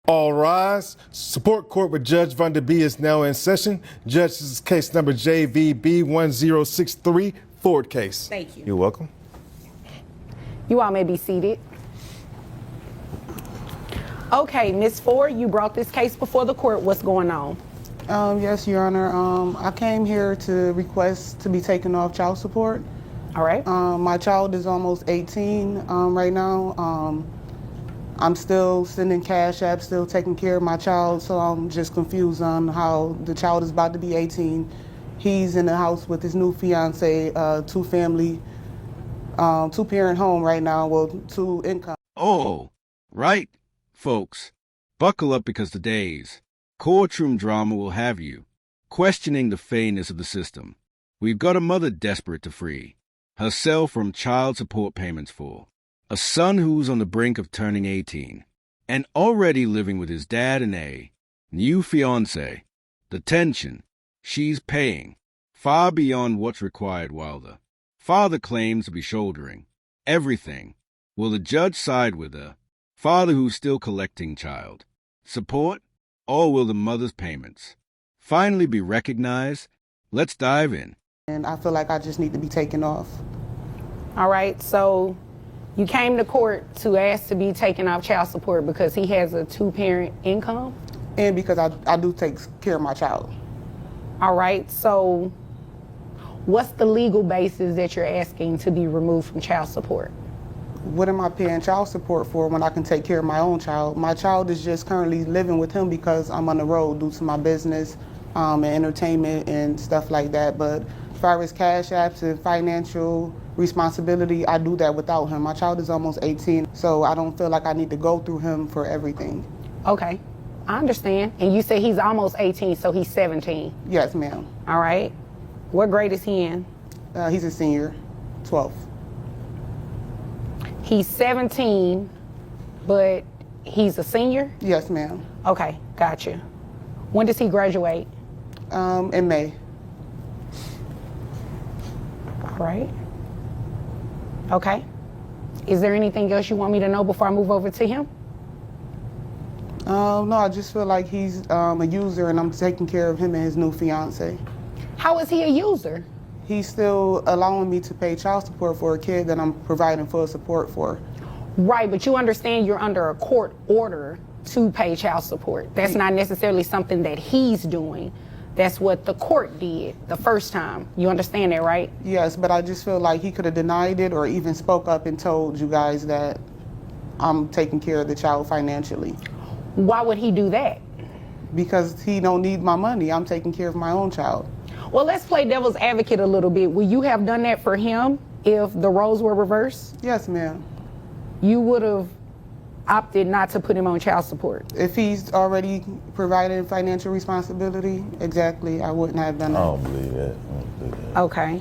All rise. Support court with Judge Van Der Bee is now in session. Judge, this is case number JVB1063, Ford case. Thank you. You're welcome. You all may be seated. Okay, Ms. Ford, you brought this case before the court. What's going on? Yes, Your Honor. I came here to request to be taken off child support. All right. My child is almost 18 right now. I'm still sending cash apps, still taking care of my child, so I'm just confused on how the child is about to be 18. He's in the house with his new fiance, two-parent home right now, well, two income. Oh, right, folks. Buckle up because today's courtroom drama will have you questioning the fairness of the system. We've got a mother desperate to free herself from child support payments for a son who's on the brink of turning 18 and already living with his dad and a new fiancé. The tension she's paying far beyond what's required, while the father claims to be shouldering everything. Will the judge side with the father who's still collecting child support, or will the mother's payments finally be recognized? Let's dive in. And I feel like I just need to be taken off. All right, so you came to court to ask to be taken off child support because he has a two-parent income? And because I do take care of my child. All right, so what's the legal basis that you're asking to be removed from child support? What am I paying child support for when I can take care of my own child? My child is just currently living with him because I'm on the road due to my business and entertainment and stuff like that. But as far as cash apps and financial responsibility, I do that without him. My child is almost 18, so I don't feel like I need to go through him for everything. Okay, I understand. And you say he's almost 18, so he's 17? Yes, ma'am. All right. What grade is he in? He's a senior, 12th. He's 17, but he's a senior? Yes, ma'am. Okay, gotcha. When does he graduate? In May. All right. Okay. Is there anything else you want me to know before I move over to him? No, I just feel like he's a user and I'm taking care of him and his new fiance. How is he a user? He's still allowing me to pay child support for a kid that I'm providing full support for. Right, but you understand you're under a court order to pay child support. That's not necessarily something that he's doing. That's what the court did the first time. You understand that, right? Yes, but I just feel like he could have denied it or even spoke up and told you guys that I'm taking care of the child financially. Why would he do that? Because he don't need my money. I'm taking care of my own child. Well, let's play devil's advocate a little bit. Will you have done that for him if the roles were reversed? Yes, ma'am. You would have opted not to put him on child support? If he's already provided financial responsibility, exactly, I wouldn't have done that. I don't believe that. Okay.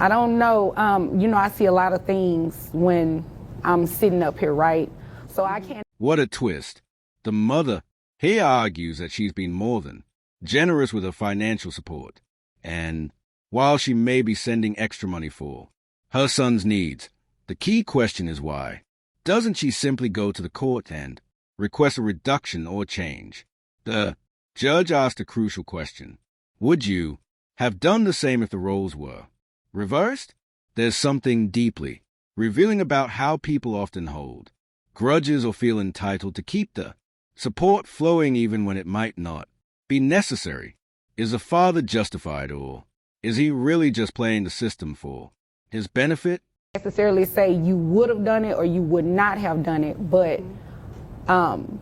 I don't know. I see a lot of things when I'm sitting up here, right? So I can't. What a twist. The mother here argues that she's been more than generous with her financial support, and while she may be sending extra money for her son's needs, the key question is why doesn't she simply go to the court and request a reduction or change? The judge asked a crucial question. Would you have done the same if the roles were reversed? There's something deeply revealing about how people often hold grudges or feel entitled to keep the support flowing even when it might not be necessary. Is the father justified, or is he really just playing the system for his benefit? Necessarily say you would have done it or you would not have done it, but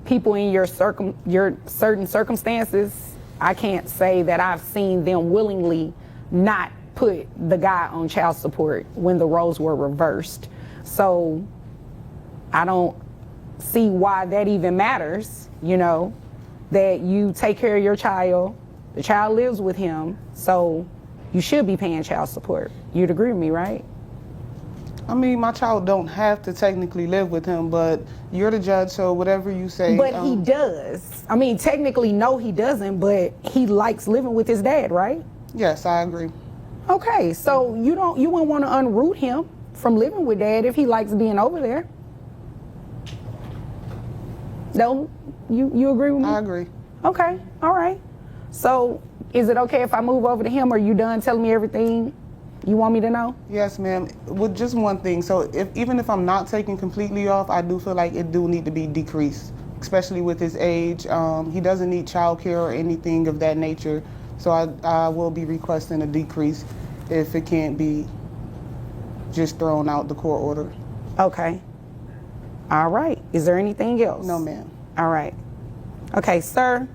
people in your certain circumstances, I can't say that I've seen them willingly not put the guy on child support when the roles were reversed. So I don't see why that even matters, that you take care of your child, the child lives with him, so you should be paying child support. You'd agree with me, right? I mean, my child don't have to technically live with him, but you're the judge, so whatever you say. But he does. I mean, technically, no, he doesn't, but he likes living with his dad, right? Yes, I agree. Okay, so you won't want to unroot him from living with dad if he likes being over there. No, You agree with me? I agree. Okay, all right. So is it okay if I move over to him? Or are you done telling me everything you want me to know? Yes, ma'am. With just one thing. So even if I'm not taking completely off, I do feel like it do need to be decreased, especially with his age. He doesn't need childcare or anything of that nature. So I will be requesting a decrease if it can't be just thrown out the court order. Okay. All right. Is there anything else? No, ma'am. All right. Okay, sir.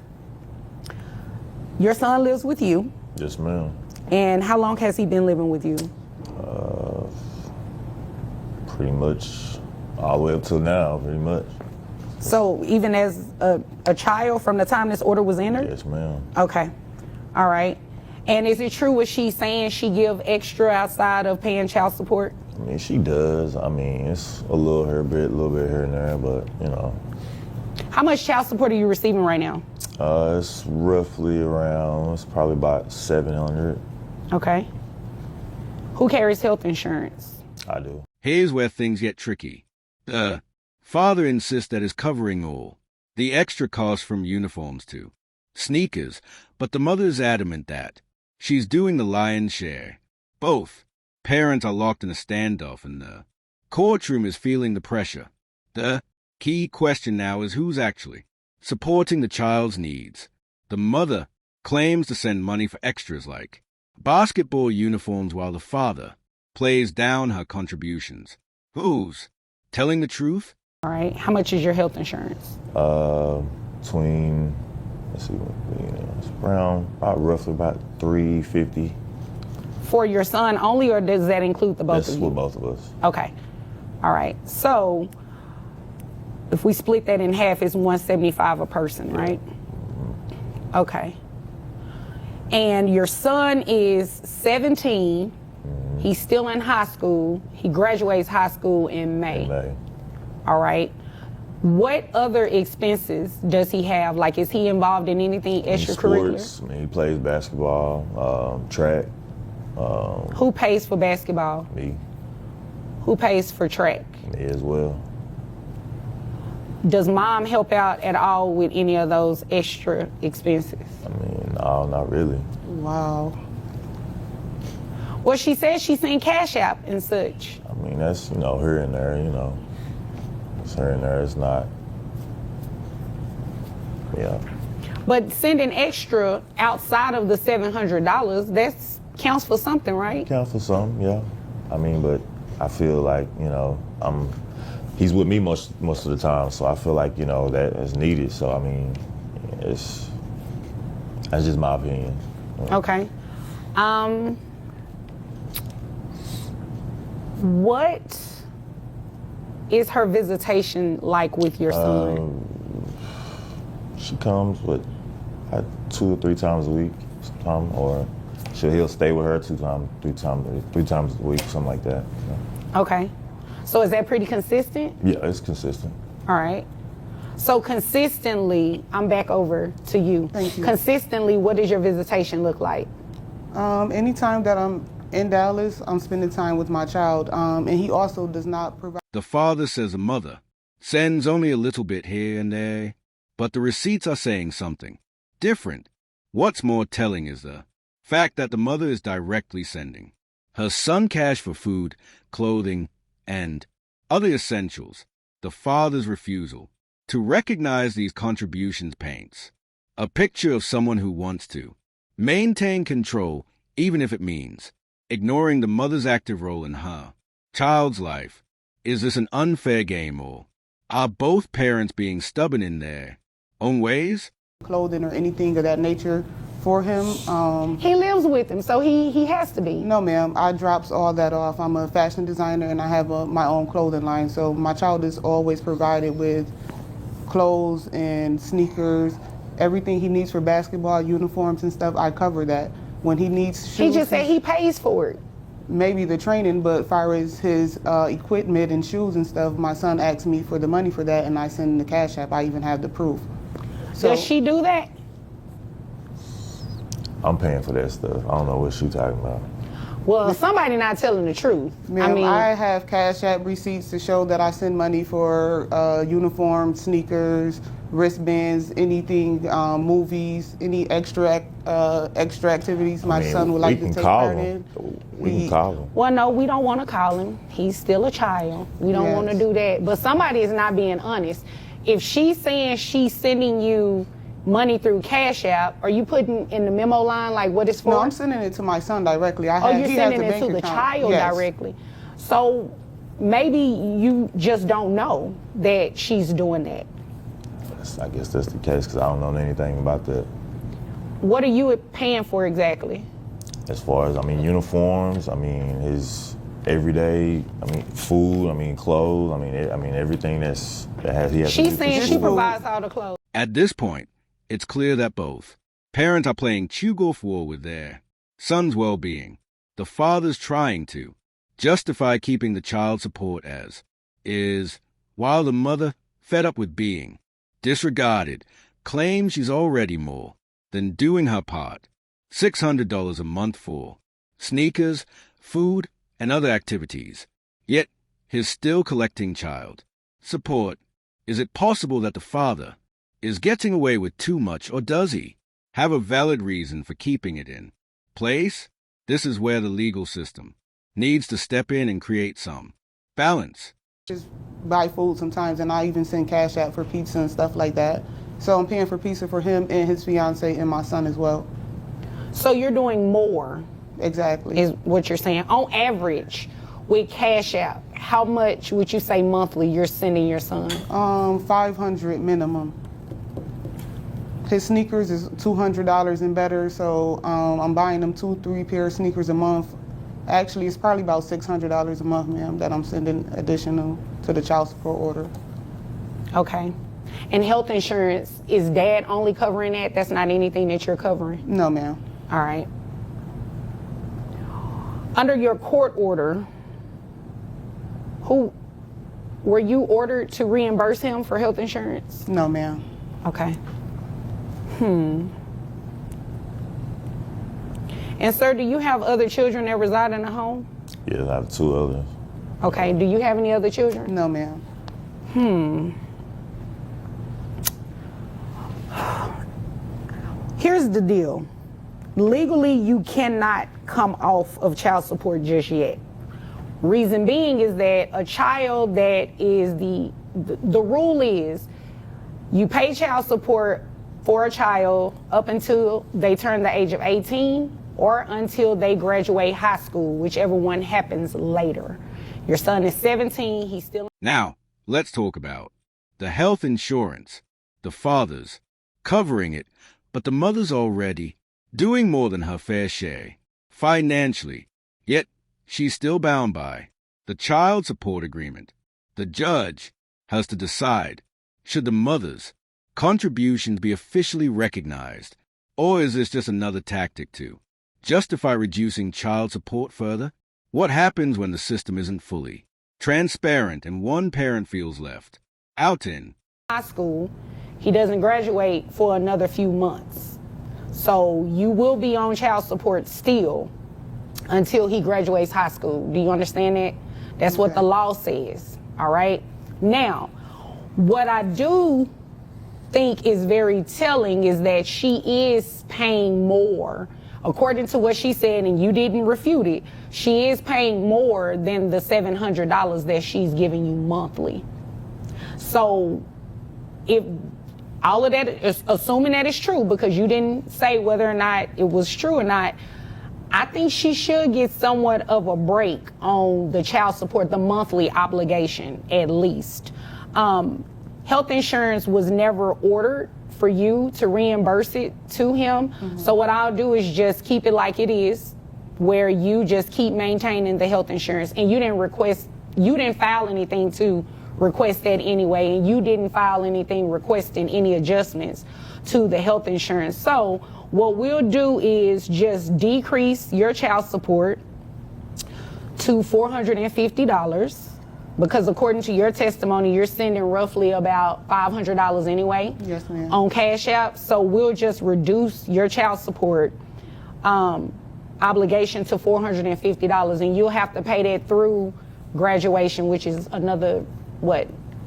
Your son lives with you. Yes, ma'am. And how long has he been living with you? Pretty much all the way up till now, pretty much. So even as a child from the time this order was entered? Yes, ma'am. Okay. All right. And is it true what she's saying, she give extra outside of paying child support? I mean, she does. I mean, it's a little bit here and there, but, you know. How much child support are you receiving right now? It's roughly around, it's probably about 700. Okay. Who carries health insurance? I do. Here's where things get tricky. The father insists that is covering all, the extra cost from uniforms to sneakers, but the mother's adamant that she's doing the lion's share. Both parents are locked in a standoff, and the courtroom is feeling the pressure. The key question now is who's actually supporting the child's needs. The mother claims to send money for extras like basketball uniforms while the father plays down her contributions. Who's telling the truth? All right. How much is your health insurance? Between, let's see, it's around roughly about 350. For your son only, or does that include the both That's of you? for both of us. Okay. All right. So if we split that in half, it's $175 a person, right? Okay. And your son is 17. He's still in high school. He graduates high school in May. In May. All right. What other expenses does he have? Like, is he involved in anything extracurricular? Sports, I mean, he plays basketball, track. Who pays for basketball? Me. Who pays for track? Me as well. Does mom help out at all with any of those extra expenses? I mean, no, not really. Wow. Well, she says she's seen Cash App and such. I mean, that's, here and there, It's here and there, it's not. Yeah. But sending extra outside of the $700, that counts for something, right? Count for some, yeah. I mean, but I feel like, he's with me most of the time, so I feel like, that is needed. So, I mean, that's just my opinion. Okay. What is her visitation like with your son? She comes with 2 or 3 times a week, or he'll stay with her 3 times a week, something like that. Okay. So is that pretty consistent? Yeah, it's consistent. All right. So consistently, I'm back over to you. Thank you. Consistently, what does your visitation look like? Anytime that I'm in Dallas, I'm spending time with my child, and he also does not provide. The father says the mother sends only a little bit here and there, but the receipts are saying something different. What's more telling is the fact that the mother is directly sending her son cash for food, clothing, and other essentials. The father's refusal to recognize these contributions paints a picture of someone who wants to maintain control, even if it means ignoring the mother's active role in her child's life. Is this an unfair game, or are both parents being stubborn in their own ways? Clothing or anything of that nature for him. He lives with him, so he has to be. No, ma'am. I drops all that off. I'm a fashion designer and I have my own clothing line. So my child is always provided with clothes and sneakers, everything he needs for basketball, uniforms and stuff. I cover that. When he needs shoes, He just said he pays for it. maybe the training, but as far as his equipment and shoes and stuff, my son asks me for the money for that, and I send him the Cash App. I even have the proof. So, Does she do that? I'm paying for that stuff. I don't know what she's talking about. Well, somebody not telling the truth. Ma'am, I have Cash App receipts to show that I send money for uniforms, sneakers, wristbands, anything, movies, any extra activities my son would like to take part in. We can call him. Well, no, we don't want to call him. He's still a child. We don't want to do that. But somebody is not being honest. If she's saying she's sending you money through Cash App, are you putting in the memo line like what it's for? No, I'm sending it to my son directly. You're sending it to the child directly. So maybe you just don't know that she's doing that. I guess that's the case because I don't know anything about that. What are you paying for exactly? As far as, uniforms, his everyday, food, clothes, everything he has to do. She's saying she provides all the clothes. At this point, it's clear that both parents are playing Tug-of war with their son's well-being. The father's trying to justify keeping the child support as is, while the mother, fed up with being disregarded, claims she's already more than doing her part. $600 a month for sneakers, food, and other activities. Yet, his still collecting child support. Is it possible that the father is getting away with too much, or does he have a valid reason for keeping it in place? This is where the legal system needs to step in and create some balance. Just buy food sometimes, and I even send Cash App for pizza and stuff like that. So I'm paying for pizza for him and his fiance and my son as well. So you're doing more. Exactly. Is what you're saying. On average, with Cash App, how much would you say monthly you're sending your son? $500 minimum. His sneakers is $200 and better, so I'm buying him 2-3 pair of sneakers a month. Actually, it's probably about $600 a month, ma'am, that I'm sending additional to the child support order. Okay. And health insurance, is dad only covering that? That's not anything that you're covering? No, ma'am. All right. Under your court order, were you ordered to reimburse him for health insurance? No, ma'am. Okay. And sir, do you have other children that reside in the home? Yeah, I have 2 others. Okay, do you have any other children? No, ma'am. Here's the deal. Legally, you cannot come off of child support just yet. Reason being is that a child that is the rule is you pay child support for a child up until they turn the age of 18 or until they graduate high school, whichever one happens later. Your son is 17, he's still... Now, let's talk about the health insurance. The father's covering it, but the mother's already doing more than her fair share financially, yet she's still bound by the child support agreement. The judge has to decide, should the mother's contributions be officially recognized, or is this just another tactic to justify reducing child support further? What happens when the system isn't fully transparent and one parent feels left out in high school? He doesn't graduate for another few months. So you will be on child support still until he graduates high school. Do you understand that? That's what the law says, all right? Now, what I do think is very telling is that she is paying more. According to what she said, and you didn't refute it, she is paying more than the $700 that she's giving you monthly. So if all of that is assuming that it's true, because you didn't say whether or not it was true or not, I think she should get somewhat of a break on the child support, the monthly obligation at least. Health insurance was never ordered for you to reimburse it to him. So what I'll do is just keep it like it is, where you just keep maintaining the health insurance, and you didn't file anything to request that anyway, and you didn't file anything requesting any adjustments to the health insurance. So what we'll do is just decrease your child support to $450, because according to your testimony, you're sending roughly about $500 anyway. Yes, ma'am. On Cash App. So we'll just reduce your child support obligation to $450, and you'll have to pay that through graduation, which is another,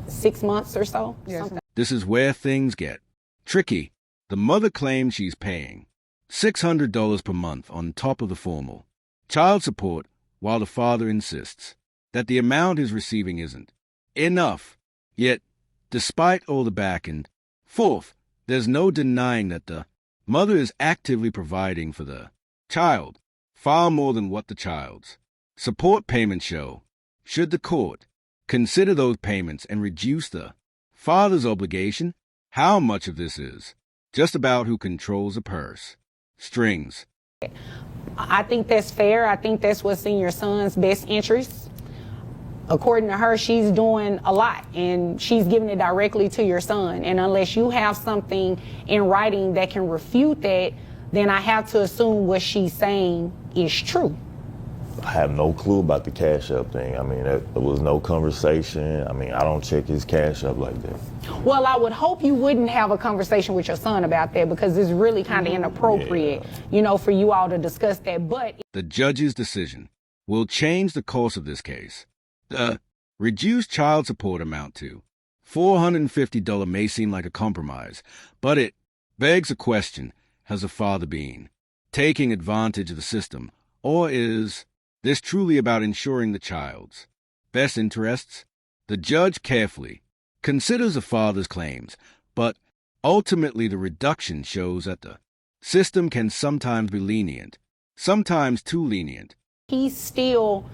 6 months or so? Yes, Something. This is where things get tricky. The mother claims she's paying $600 per month on top of the formal child support, while the father insists that the amount he's receiving isn't enough. Yet, despite all the back and forth, there's no denying that the mother is actively providing for the child far more than what the child's support payments show. Should the court consider those payments and reduce the father's obligation? How much of this is just about who controls the purse strings? I think that's fair. I think that's what's in your son's best interest. According to her, she's doing a lot, and she's giving it directly to your son. And unless you have something in writing that can refute that, then I have to assume what she's saying is true. I have no clue about the Cash App thing. I mean, there was no conversation. I mean, I don't check his Cash App like that. Well, I would hope you wouldn't have a conversation with your son about that, because it's really kind of inappropriate, for you all to discuss that. But The judge's decision will change the course of this case. The reduced child support amount to $450 may seem like a compromise, but it begs a question: has the father been taking advantage of the system, or is this truly about ensuring the child's best interests? The judge carefully considers the father's claims, but ultimately the reduction shows that the system can sometimes be lenient, sometimes too lenient. he's still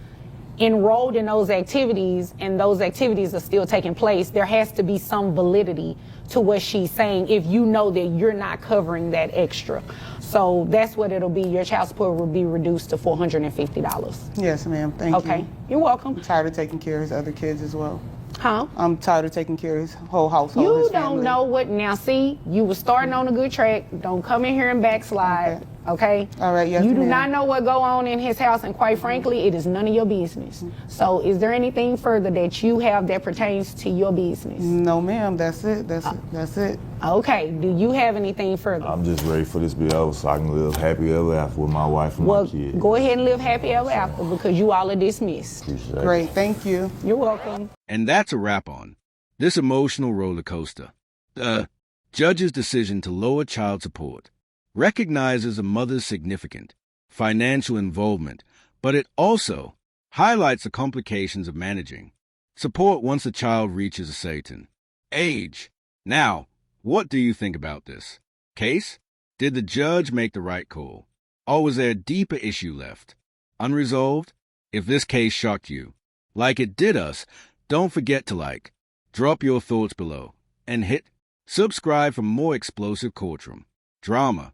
enrolled in those activities, and those activities are still taking place. There has to be some validity to what she's saying if you know that you're not covering that extra. So that's what it'll be. Your child support will be reduced to $450. Yes, ma'am. Thank you. Okay, you're welcome. I'm tired of taking care of his other kids as well. Huh? I'm tired of taking care of his whole household. You his don't family. know what. Now, see, you were starting on a good track. Don't come in here and backslide, okay? All right, yes, You do ma'am. not know what go on in his house, and quite frankly, it is none of your business. So is there anything further that you have that pertains to your business? No, ma'am. That's it. That's it. Okay, do you have anything further? I'm just ready for this to be over so I can live happy ever after with my wife and Well, my kids. go ahead and live happy ever after, because you all are dismissed. Appreciate it. Great. Thank you. You're welcome. And that's a wrap on this emotional roller coaster. The judge's decision to lower child support recognizes a mother's significant financial involvement, but it also highlights the complications of managing support once the child reaches a certain age. Now, what do you think about this case? Did the judge make the right call? Or was there a deeper issue left unresolved? If this case shocked you, like it did us, don't forget to drop your thoughts below, and hit subscribe for more explosive courtroom drama.